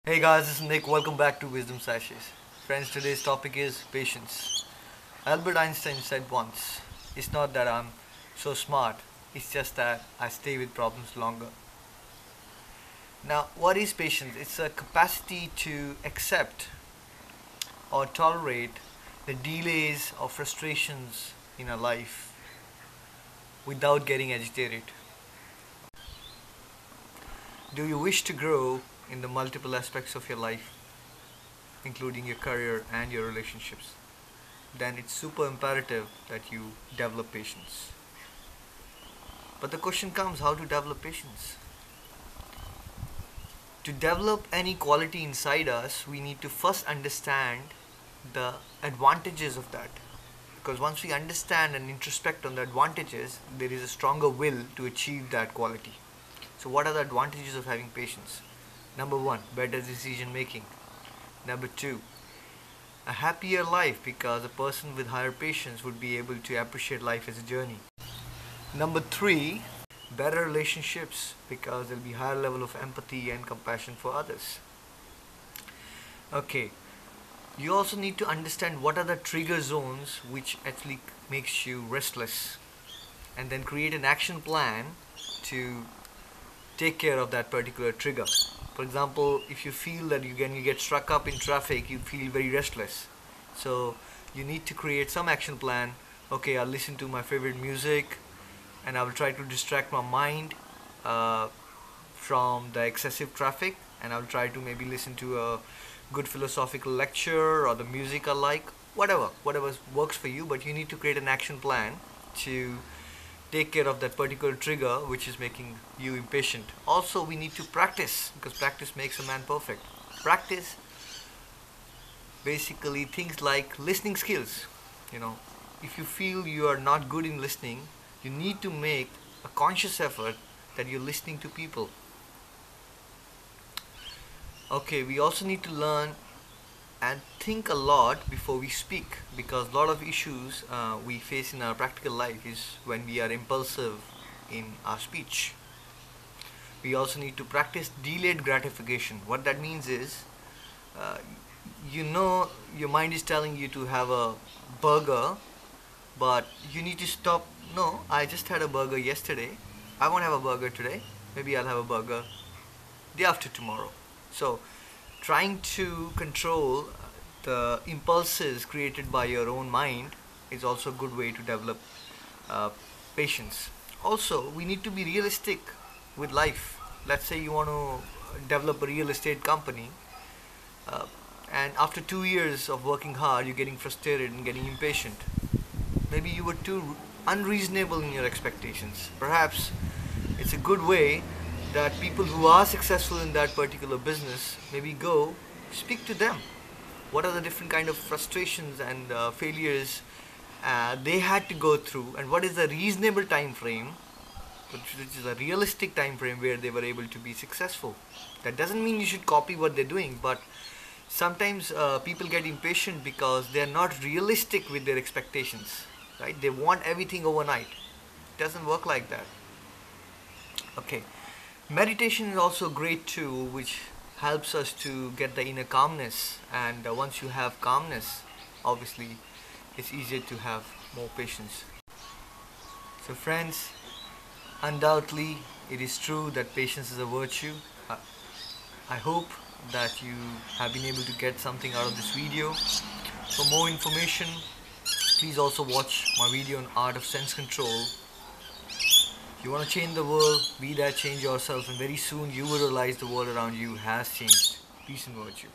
Hey guys, this is Nick. Welcome back to Wisdom Sachets. Friends, today's topic is patience. Albert Einstein said once, "It's not that I'm so smart, it's just that I stay with problems longer." Now, what is patience? It's a capacity to accept or tolerate the delays or frustrations in our life without getting agitated. Do you wish to grow in the multiple aspects of your life, including your career and your relationships? Then it's super imperative that you develop patience. But the question comes, how to develop patience? To develop any quality inside us, we need to first understand the advantages of that. Because once we understand and introspect on the advantages, there is a stronger will to achieve that quality. So, what are the advantages of having patience? Number one, better decision making. Number two, a happier life, because a person with higher patience would be able to appreciate life as a journey. Number three, better relationships, because there'll be higher level of empathy and compassion for others. Okay, you also need to understand what are the trigger zones which actually makes you restless, and then create an action plan to take care of that particular trigger. For example, if you feel that you get struck up in traffic, you feel very restless. So you need to create some action plan. Okay, I'll listen to my favorite music and I will try to distract my mind uh, from the excessive traffic, and I'll try to maybe listen to a good philosophical lecture or the music I like, whatever works for you, but you need to create an action plan to take care of that particular trigger which is making you impatient. Also, we need to practice, because practice makes a man perfect. Practice basically things like listening skills. You know, if you feel you are not good in listening, you need to make a conscious effort that you're listening to people. Okay, we also need to learn and think a lot before we speak, because a lot of issues we face in our practical life is when we are impulsive in our speech. We also need to practice delayed gratification. What that means is, uh, your mind is telling you to have a burger, but you need to stop. No, I just had a burger yesterday. I won't have a burger today. Maybe I'll have a burger day after tomorrow. So, trying to control the impulses created by your own mind is also a good way to develop uh, patience. Also, we need to be realistic with life. Let's say you want to develop a real estate company, uh, and after 2 years of working hard, you're getting frustrated and getting impatient. Maybe you were too unreasonable in your expectations. Perhaps it's a good way that people who are successful in that particular business, maybe go speak to them. What are the different kind of frustrations and failures they had to go through, and what is the reasonable time frame, which is a realistic time frame where they were able to be successful. That doesn't mean you should copy what they're doing, but sometimes people get impatient because they're not realistic with their expectations, right? They want everything overnight. It doesn't work like that. Okay, meditation is also a great tool which helps us to get the inner calmness, and once you have calmness, obviously it's easier to have more patience. So friends, undoubtedly it is true that patience is a virtue. I, I hope that you have been able to get something out of this video. For more information, please also watch my video on art of sense control. You want to change the world, be that change yourself, and very soon you will realize the world around you has changed. Peace and virtue.